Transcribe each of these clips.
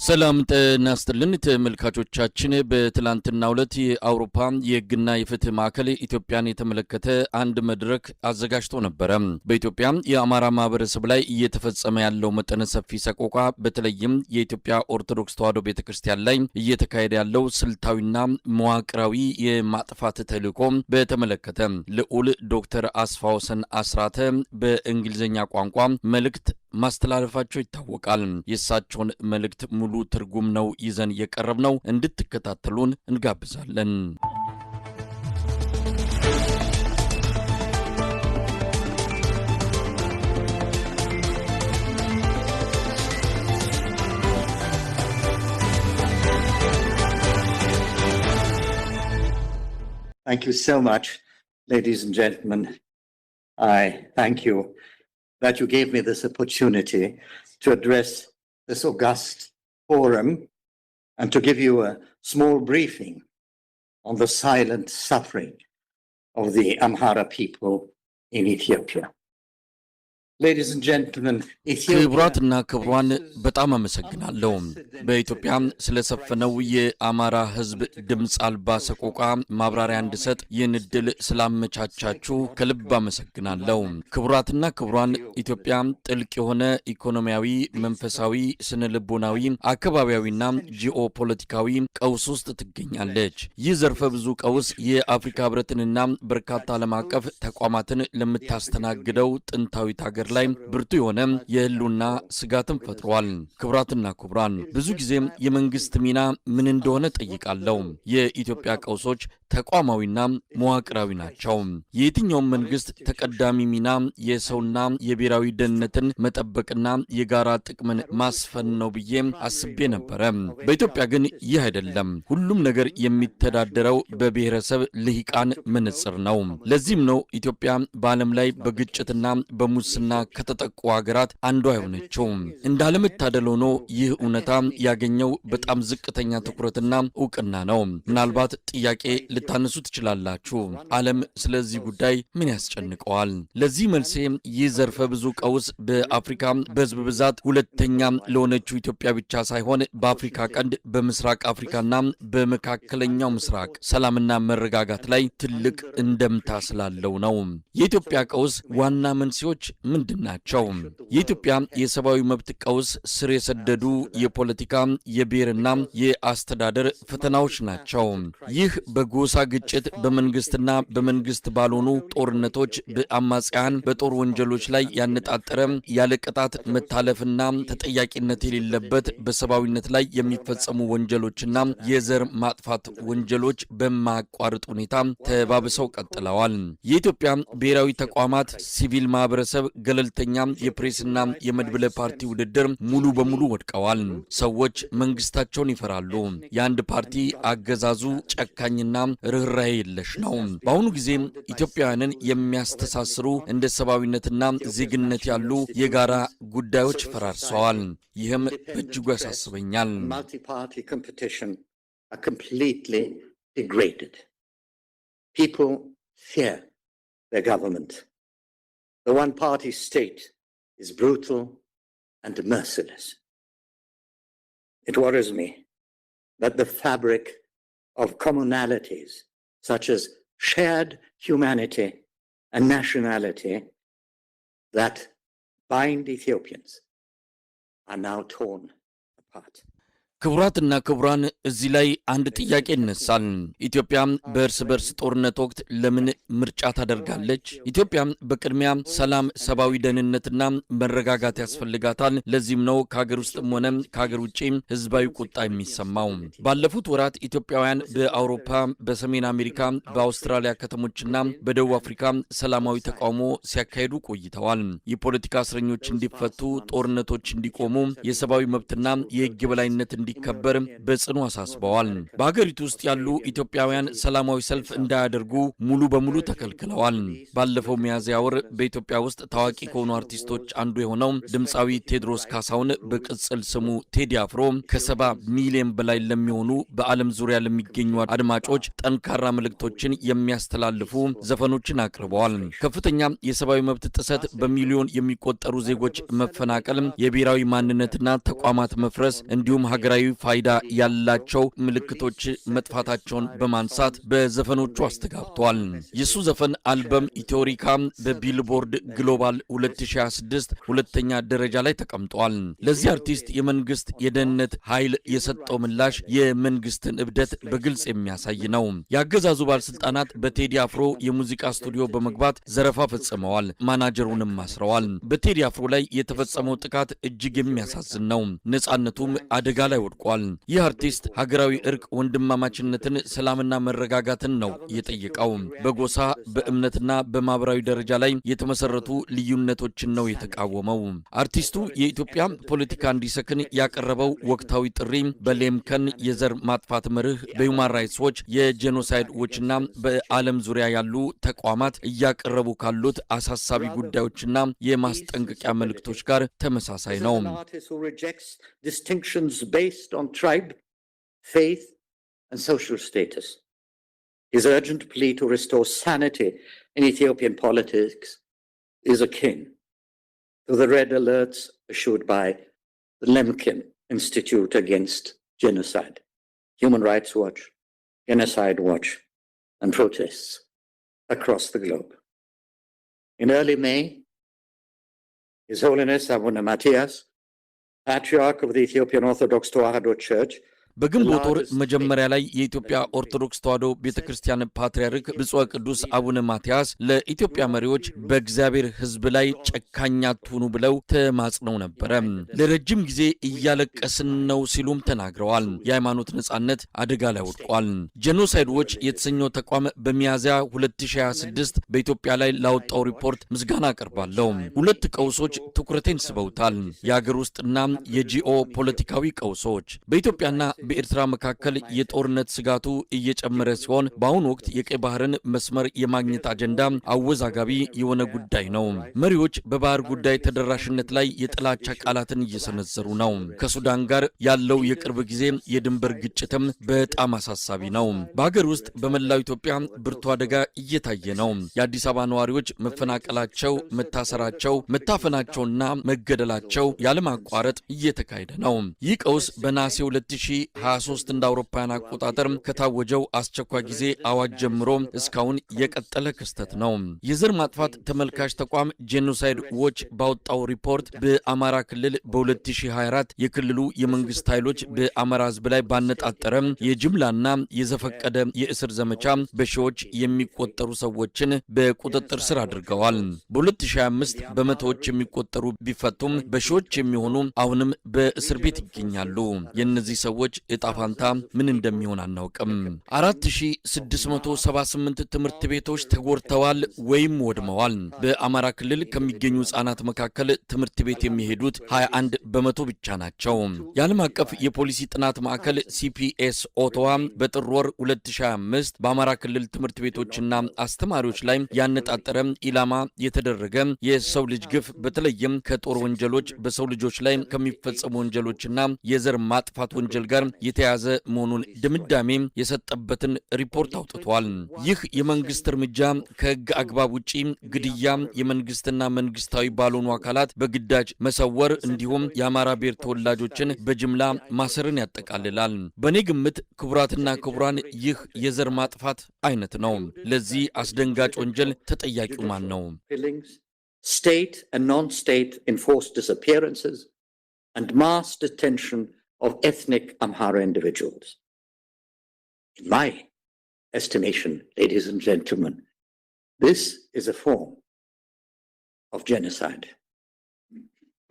ሰላም ጤና ይስጥልን ተመልካቾቻችን በትላንትናው ዕለት የአውሮፓ የሕግና የፍትህ ማዕከል ኢትዮጵያን የተመለከተ አንድ መድረክ አዘጋጅቶ ነበር። በኢትዮጵያ የአማራ ማህበረሰብ ላይ እየተፈጸመ ያለው መጠነ ሰፊ ሰቆቃ በተለይም የኢትዮጵያ ኦርቶዶክስ ተዋሕዶ ቤተክርስቲያን ላይ እየተካሄደ ያለው ስልታዊና መዋቅራዊ የማጥፋት ተልዕኮ በተመለከተ ልዑል ዶክተር አስፋወሰን አስራተ በእንግሊዝኛ ቋንቋ መልእክት ማስተላለፋቸው ይታወቃል። የእሳቸውን መልእክት ሙሉ ትርጉም ነው ይዘን የቀረብነው እንድትከታተሉን እንጋብዛለን። Thank you so much, ladies and gentlemen. I thank you that you gave me this opportunity to address this august forum and to give you a small briefing on the silent suffering of the Amhara people in Ethiopia. Ladies and gentlemen, ክቡራትና ክቡራን በጣም አመሰግናለሁ። በኢትዮጵያ ስለሰፈነው የአማራ ሕዝብ ድምጽ አልባ ሰቆቃ ማብራሪያ እንድሰጥ ይህን ዕድል ስላመቻቻችሁ ከልብ አመሰግናለሁ። ክቡራትና ክቡራን ኢትዮጵያ ጥልቅ የሆነ ኢኮኖሚያዊ፣ መንፈሳዊ፣ ስነልቦናዊ፣ አካባቢያዊና ጂኦፖለቲካዊ ቀውስ ውስጥ ትገኛለች። ይህ ዘርፈ ብዙ ቀውስ የአፍሪካ ሕብረትንና በርካታ ዓለም አቀፍ ተቋማትን ለምታስተናግደው ጥንታዊት ሀገር ላይ ብርቱ የሆነ የህልውና ስጋትን ፈጥሯል። ክቡራትና ክቡራን ብዙ ጊዜ የመንግስት ሚና ምን እንደሆነ ጠይቃለሁ። የኢትዮጵያ ቀውሶች ተቋማዊና መዋቅራዊ ናቸው። የየትኛውም መንግስት ተቀዳሚ ሚና የሰውና የብሔራዊ ደህንነትን መጠበቅና የጋራ ጥቅምን ማስፈን ነው ብዬ አስቤ ነበረ። በኢትዮጵያ ግን ይህ አይደለም። ሁሉም ነገር የሚተዳደረው በብሔረሰብ ልሂቃን መነጽር ነው። ለዚህም ነው ኢትዮጵያ በዓለም ላይ በግጭትና በሙስና ከተጠቁ ሀገራት አንዷ የሆነችው። እንዳለመታደል ሆኖ ይህ እውነታ ያገኘው በጣም ዝቅተኛ ትኩረትና እውቅና ነው። ምናልባት ጥያቄ ልታነሱ ትችላላችሁ። ዓለም ስለዚህ ጉዳይ ምን ያስጨንቀዋል? ለዚህ መልሴ ይህ ዘርፈ ብዙ ቀውስ በአፍሪካ በህዝብ ብዛት ሁለተኛ ለሆነችው ኢትዮጵያ ብቻ ሳይሆን በአፍሪካ ቀንድ፣ በምስራቅ አፍሪካና በመካከለኛው ምስራቅ ሰላምና መረጋጋት ላይ ትልቅ እንደምታ ስላለው ነው። የኢትዮጵያ ቀውስ ዋና መንስኤዎች ምንድን ናቸው? የኢትዮጵያ የሰብአዊ መብት ቀውስ ስር የሰደዱ የፖለቲካ፣ የብሔርና የአስተዳደር ፈተናዎች ናቸው። ይህ በጎሳ ግጭት፣ በመንግስትና በመንግስት ባልሆኑ ጦርነቶች፣ በአማጽያን በጦር ወንጀሎች ላይ ያነጣጠረ ያለ ቅጣት መታለፍና ተጠያቂነት የሌለበት በሰብአዊነት ላይ የሚፈጸሙ ወንጀሎችና የዘር ማጥፋት ወንጀሎች በማያቋርጥ ሁኔታ ተባብሰው ቀጥለዋል። የኢትዮጵያ ብሔራዊ ተቋማት፣ ሲቪል ማህበረሰብ፣ ገለልተኛ የፕሬስና የመድብለ ፓርቲ ውድድር ሙሉ በሙሉ ወድቀዋል። ሰዎች መንግስታቸውን ይፈራሉ። የአንድ ፓርቲ አገዛዙ ጨካኝና ርኅራኄ የለሽ ነው። በአሁኑ ጊዜ ኢትዮጵያውያንን የሚያስተሳስሩ እንደ ሰብአዊነትና ዜግነት ያሉ የጋራ ጉዳዮች ፈራርሰዋል። ይህም በእጅጉ ያሳስበኛል። multi-party competition are completely degraded. People fear their government. The one-party state is brutal and merciless. It worries me that the fabric of commonalities such as shared humanity and nationality that bind Ethiopians are now torn apart. ክቡራትና ክቡራን እዚህ ላይ አንድ ጥያቄ ይነሳል። ኢትዮጵያ በእርስ በርስ ጦርነት ወቅት ለምን ምርጫ ታደርጋለች? ኢትዮጵያ በቅድሚያ ሰላም፣ ሰብአዊ ደህንነትና መረጋጋት ያስፈልጋታል። ለዚህም ነው ከሀገር ውስጥም ሆነ ከሀገር ውጭ ህዝባዊ ቁጣ የሚሰማው። ባለፉት ወራት ኢትዮጵያውያን በአውሮፓ፣ በሰሜን አሜሪካ፣ በአውስትራሊያ ከተሞችና በደቡብ አፍሪካ ሰላማዊ ተቃውሞ ሲያካሂዱ ቆይተዋል። የፖለቲካ እስረኞች እንዲፈቱ፣ ጦርነቶች እንዲቆሙ፣ የሰብአዊ መብትና የህግ የበላይነት እንዲከበር በጽኑ አሳስበዋል። በሀገሪቱ ውስጥ ያሉ ኢትዮጵያውያን ሰላማዊ ሰልፍ እንዳያደርጉ ሙሉ በሙሉ ተከልክለዋል። ባለፈው ሚያዝያ ወር በኢትዮጵያ ውስጥ ታዋቂ ከሆኑ አርቲስቶች አንዱ የሆነው ድምፃዊ ቴዎድሮስ ካሳሁን በቅጽል ስሙ ቴዲ አፍሮ ከ70 ሚሊዮን በላይ ለሚሆኑ በዓለም ዙሪያ ለሚገኙ አድማጮች ጠንካራ መልእክቶችን የሚያስተላልፉ ዘፈኖችን አቅርበዋል። ከፍተኛ የሰብአዊ መብት ጥሰት፣ በሚሊዮን የሚቆጠሩ ዜጎች መፈናቀል፣ የብሔራዊ ማንነትና ተቋማት መፍረስ እንዲሁም ሀገራዊ ፋይዳ ያላቸው ምልክቶች መጥፋታቸውን በማንሳት በዘፈኖቹ አስተጋብተዋል። የሱ ዘፈን አልበም ኢትዮሪካ በቢልቦርድ ግሎባል 2026 ሁለተኛ ደረጃ ላይ ተቀምጧል። ለዚህ አርቲስት የመንግስት የደህንነት ኃይል የሰጠው ምላሽ የመንግስትን እብደት በግልጽ የሚያሳይ ነው። የአገዛዙ ባለስልጣናት በቴዲ አፍሮ የሙዚቃ ስቱዲዮ በመግባት ዘረፋ ፈጽመዋል፣ ማናጀሩንም አስረዋል። በቴዲ አፍሮ ላይ የተፈጸመው ጥቃት እጅግ የሚያሳዝን ነው። ነጻነቱም አደጋ ላይ ወድቋል። ይህ አርቲስት ሀገራዊ እርቅ፣ ወንድማማችነትን፣ ሰላምና መረጋጋትን ነው የጠየቀው። በጎሳ በእምነትና በማህበራዊ ደረጃ ላይ የተመሰረቱ ልዩነቶችን ነው የተቃወመው። አርቲስቱ የኢትዮጵያ ፖለቲካ እንዲሰክን ያቀረበው ወቅታዊ ጥሪ በሌምከን የዘር ማጥፋት መርህ፣ በሁማን ራይትስ ዎች፣ የጄኖሳይድ ዎችና በዓለም ዙሪያ ያሉ ተቋማት እያቀረቡ ካሉት አሳሳቢ ጉዳዮችና የማስጠንቀቂያ መልእክቶች ጋር ተመሳሳይ ነው። His urgent plea to restore sanity in Ethiopian politics is akin to the red alerts issued by the Lemkin Institute Against Genocide, Human Rights Watch, Genocide Watch, and protests across the globe. In early May, His Holiness Abuna Matthias, Patriarch of the Ethiopian Orthodox Tewahedo Church, በግንቦት ወር መጀመሪያ ላይ የኢትዮጵያ ኦርቶዶክስ ተዋሕዶ ቤተክርስቲያን ፓትርያርክ ብፁዕ ቅዱስ አቡነ ማትያስ ለኢትዮጵያ መሪዎች በእግዚአብሔር ሕዝብ ላይ ጨካኝ አትሁኑ ብለው ተማጽነው ነበረ። ለረጅም ጊዜ እያለቀስን ነው ሲሉም ተናግረዋል። የሃይማኖት ነጻነት አደጋ ላይ ወድቋል። ጄኖሳይድ ዎች የተሰኘው ተቋም በሚያዝያ 2026 በኢትዮጵያ ላይ ላወጣው ሪፖርት ምስጋና አቀርባለሁ። ሁለት ቀውሶች ትኩረቴን ስበውታል። የአገር ውስጥና የጂኦ ፖለቲካዊ ቀውሶች። በኢትዮጵያና በኤርትራ መካከል የጦርነት ስጋቱ እየጨመረ ሲሆን በአሁኑ ወቅት የቀይ ባህርን መስመር የማግኘት አጀንዳ አወዛጋቢ የሆነ ጉዳይ ነው። መሪዎች በባህር ጉዳይ ተደራሽነት ላይ የጥላቻ ቃላትን እየሰነዘሩ ነው። ከሱዳን ጋር ያለው የቅርብ ጊዜ የድንበር ግጭትም በጣም አሳሳቢ ነው። በሀገር ውስጥ በመላው ኢትዮጵያ ብርቱ አደጋ እየታየ ነው። የአዲስ አበባ ነዋሪዎች መፈናቀላቸው፣ መታሰራቸው፣ መታፈናቸውና መገደላቸው ያለማቋረጥ እየተካሄደ ነው። ይህ ቀውስ በነሐሴ 2023 እንደ አውሮፓውያን አቆጣጠር ከታወጀው አስቸኳይ ጊዜ አዋጅ ጀምሮ እስካሁን የቀጠለ ክስተት ነው። የዘር ማጥፋት ተመልካች ተቋም ጄኖሳይድ ዎች ባወጣው ሪፖርት በአማራ ክልል በ2024 የክልሉ የመንግስት ኃይሎች በአማራ ሕዝብ ላይ ባነጣጠረ የጅምላና የዘፈቀደ የእስር ዘመቻ በሺዎች የሚቆጠሩ ሰዎችን በቁጥጥር ስር አድርገዋል። በ2025 በመቶዎች የሚቆጠሩ ቢፈቱም በሺዎች የሚሆኑ አሁንም በእስር ቤት ይገኛሉ። የእነዚህ ሰዎች እጣ ፋንታ ምን እንደሚሆን አናውቅም። 4678 ትምህርት ቤቶች ተጎድተዋል ወይም ወድመዋል። በአማራ ክልል ከሚገኙ ህጻናት መካከል ትምህርት ቤት የሚሄዱት 21 በመቶ ብቻ ናቸው። የዓለም አቀፍ የፖሊሲ ጥናት ማዕከል ሲፒኤስ ኦቶዋ በጥር ወር 2025 በአማራ ክልል ትምህርት ቤቶችና አስተማሪዎች ላይ ያነጣጠረ ኢላማ የተደረገ የሰው ልጅ ግፍ በተለይም ከጦር ወንጀሎች፣ በሰው ልጆች ላይ ከሚፈጸሙ ወንጀሎችና የዘር ማጥፋት ወንጀል ጋር የተያዘ መሆኑን ድምዳሜ የሰጠበትን ሪፖርት አውጥቷል። ይህ የመንግስት እርምጃ ከህግ አግባብ ውጪ ግድያ፣ የመንግስትና መንግስታዊ ባልሆኑ አካላት በግዳጅ መሰወር እንዲሁም የአማራ ብሔር ተወላጆችን በጅምላ ማሰርን ያጠቃልላል። በእኔ ግምት ክቡራትና ክቡራን፣ ይህ የዘር ማጥፋት አይነት ነው። ለዚህ አስደንጋጭ ወንጀል ተጠያቂው ማን ነው? State and non-state enforced disappearances and mass detention of ethnic Amhara individuals. In my estimation, ladies and gentlemen, this is a form of genocide.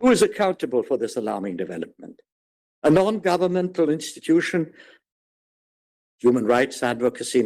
Who is accountable for this alarming development? A non-governmental institution, human rights advocacy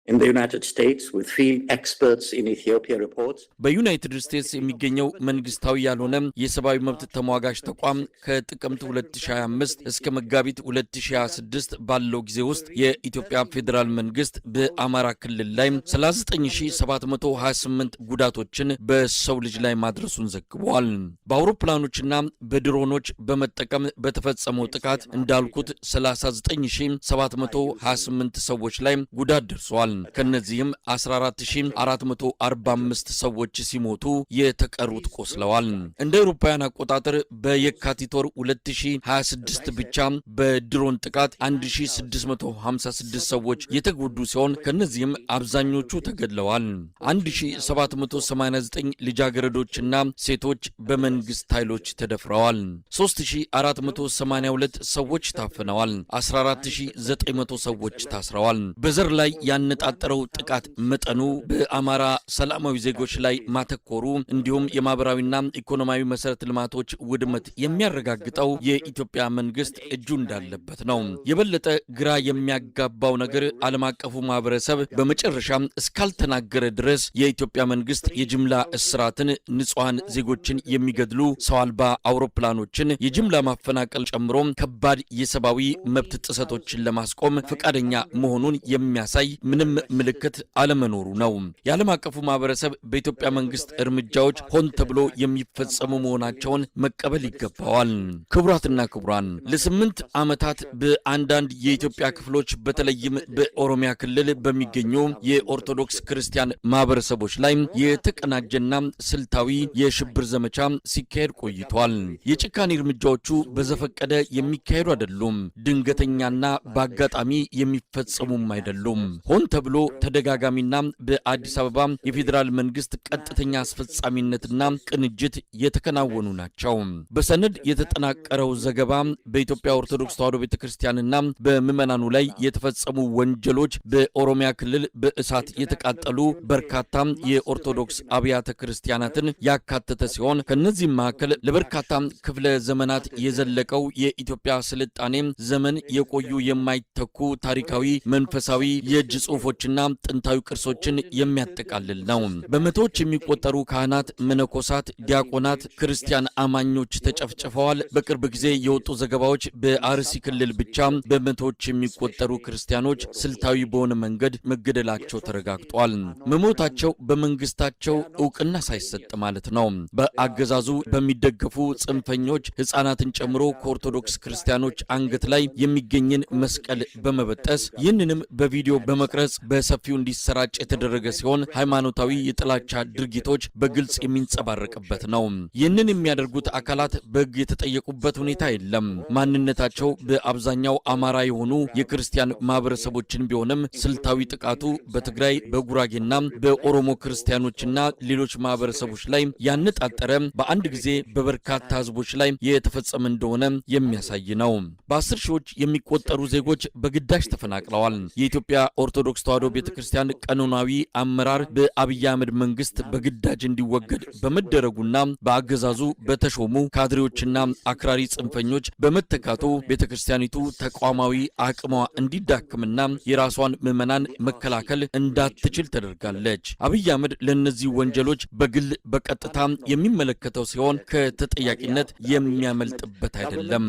in the United States with field experts in Ethiopia reports. በዩናይትድ ስቴትስ የሚገኘው መንግስታዊ ያልሆነ የሰብአዊ መብት ተሟጋች ተቋም ከጥቅምት 2025 እስከ መጋቢት 2026 ባለው ጊዜ ውስጥ የኢትዮጵያ ፌዴራል መንግስት በአማራ ክልል ላይ 39728 ጉዳቶችን በሰው ልጅ ላይ ማድረሱን ዘግቧል። በአውሮፕላኖችና በድሮኖች በመጠቀም በተፈጸመው ጥቃት እንዳልኩት 39728 ሰዎች ላይ ጉዳት ደርሷል። ከነዚህም 14445 ሰዎች ሲሞቱ የተቀሩት ቆስለዋል። እንደ አውሮፓውያን አቆጣጠር በየካቲት ወር 2026 ብቻ በድሮን ጥቃት 1656 ሰዎች የተጎዱ ሲሆን ከነዚህም አብዛኞቹ ተገድለዋል። 1789 ልጃገረዶችና ሴቶች በመንግስት ኃይሎች ተደፍረዋል። 3482 ሰዎች ታፍነዋል። 14900 ሰዎች ታስረዋል። በዘር ላይ ያነጣጠረው ጥቃት መጠኑ በአማራ ሰላማዊ ዜጎች ላይ ማተኮሩ እንዲሁም የማህበራዊና ኢኮኖሚያዊ መሰረተ ልማቶች ውድመት የሚያረጋግጠው የኢትዮጵያ መንግስት እጁ እንዳለበት ነው። የበለጠ ግራ የሚያጋባው ነገር ዓለም አቀፉ ማህበረሰብ በመጨረሻ እስካልተናገረ ድረስ የኢትዮጵያ መንግስት የጅምላ እስራትን፣ ንጹሃን ዜጎችን የሚገድሉ ሰው አልባ አውሮፕላኖችን፣ የጅምላ ማፈናቀል ጨምሮ ከባድ የሰብአዊ መብት ጥሰቶችን ለማስቆም ፈቃደኛ መሆኑን የሚያሳይ ምንም ምልክት አለመኖሩ ነው። የዓለም አቀፉ ማህበረሰብ በኢትዮጵያ መንግስት እርምጃዎች ሆን ተብሎ የሚፈጸሙ መሆናቸውን መቀበል ይገባዋል። ክቡራትና ክቡራን፣ ለ8 ዓመታት በአንዳንድ የኢትዮጵያ ክፍሎች በተለይም በኦሮሚያ ክልል በሚገኙ የኦርቶዶክስ ክርስቲያን ማህበረሰቦች ላይ የተቀናጀና ስልታዊ የሽብር ዘመቻ ሲካሄድ ቆይቷል። የጭካኔ እርምጃዎቹ በዘፈቀደ የሚካሄዱ አይደሉም። ድንገተኛና በአጋጣሚ የሚፈጸሙም አይደሉም። ሆን ተብሎ ተደጋጋሚና በአዲስ አበባ የፌዴራል መንግስት ቀጥተኛ አስፈጻሚነትና ቅንጅት የተከናወኑ ናቸው። በሰነድ የተጠናቀረው ዘገባ በኢትዮጵያ ኦርቶዶክስ ተዋሕዶ ቤተክርስቲያንና በምዕመናኑ ላይ የተፈጸሙ ወንጀሎች፣ በኦሮሚያ ክልል በእሳት የተቃጠሉ በርካታ የኦርቶዶክስ አብያተ ክርስቲያናትን ያካተተ ሲሆን ከነዚህም መካከል ለበርካታ ክፍለ ዘመናት የዘለቀው የኢትዮጵያ ስልጣኔ ዘመን የቆዩ የማይተኩ ታሪካዊ፣ መንፈሳዊ የእጅ ጽሑፎችና ጥንታዊ ቅርሶችን የሚያጠቃልል ነው። በመቶዎች የሚቆጠሩ ካህናት፣ መነኮሳት፣ ዲያቆናት፣ ክርስቲያን አማኞች ተጨፍጭፈዋል። በቅርብ ጊዜ የወጡ ዘገባዎች በአርሲ ክልል ብቻ በመቶዎች የሚቆጠሩ ክርስቲያኖች ስልታዊ በሆነ መንገድ መገደላቸው ተረጋግጧል። መሞታቸው በመንግስታቸው እውቅና ሳይሰጥ ማለት ነው። በአገዛዙ በሚደገፉ ጽንፈኞች ሕፃናትን ጨምሮ ከኦርቶዶክስ ክርስቲያኖች አንገት ላይ የሚገኝን መስቀል በመበጠስ ይህንንም በቪዲዮ በመቅረጽ በሰፊው እንዲሰራጭ የተደረገ ሲሆን ሃይማኖታዊ የጥላቻ ድርጊቶች በግልጽ የሚንጸባረቅበት ነው። ይህንን የሚያደርጉት አካላት በሕግ የተጠየቁበት ሁኔታ የለም። ማንነታቸው በአብዛኛው አማራ የሆኑ የክርስቲያን ማህበረሰቦችን ቢሆንም ስልታዊ ጥቃቱ በትግራይ፣ በጉራጌና በኦሮሞ ክርስቲያኖችና ሌሎች ማህበረሰቦች ላይ ያነጣጠረ በአንድ ጊዜ በበርካታ ህዝቦች ላይ የተፈጸመ እንደሆነ የሚያሳይ ነው። በ10 ሺዎች የሚቆጠሩ ዜጎች በግዳጅ ተፈናቅለዋል። የኢትዮጵያ ኦርቶዶክስ ተዋሕዶ ቤተክርስቲያን ቀኖናዊ አመራር በአብይ አህመድ መንግስት በግዳጅ እንዲወገድ በመደረጉና በአገዛዙ በተሾሙ ካድሬዎችና አክራሪ ጽንፈኞች በመተካቱ ቤተክርስቲያኒቱ ተቋማዊ አቅሟ እንዲዳክምና የራሷን ምዕመናን መከላከል እንዳትችል ተደርጋለች። አብይ አህመድ ለእነዚህ ወንጀሎች በግል በቀጥታ የሚመለከተው ሲሆን ከተጠያቂነት የሚያመልጥበት አይደለም።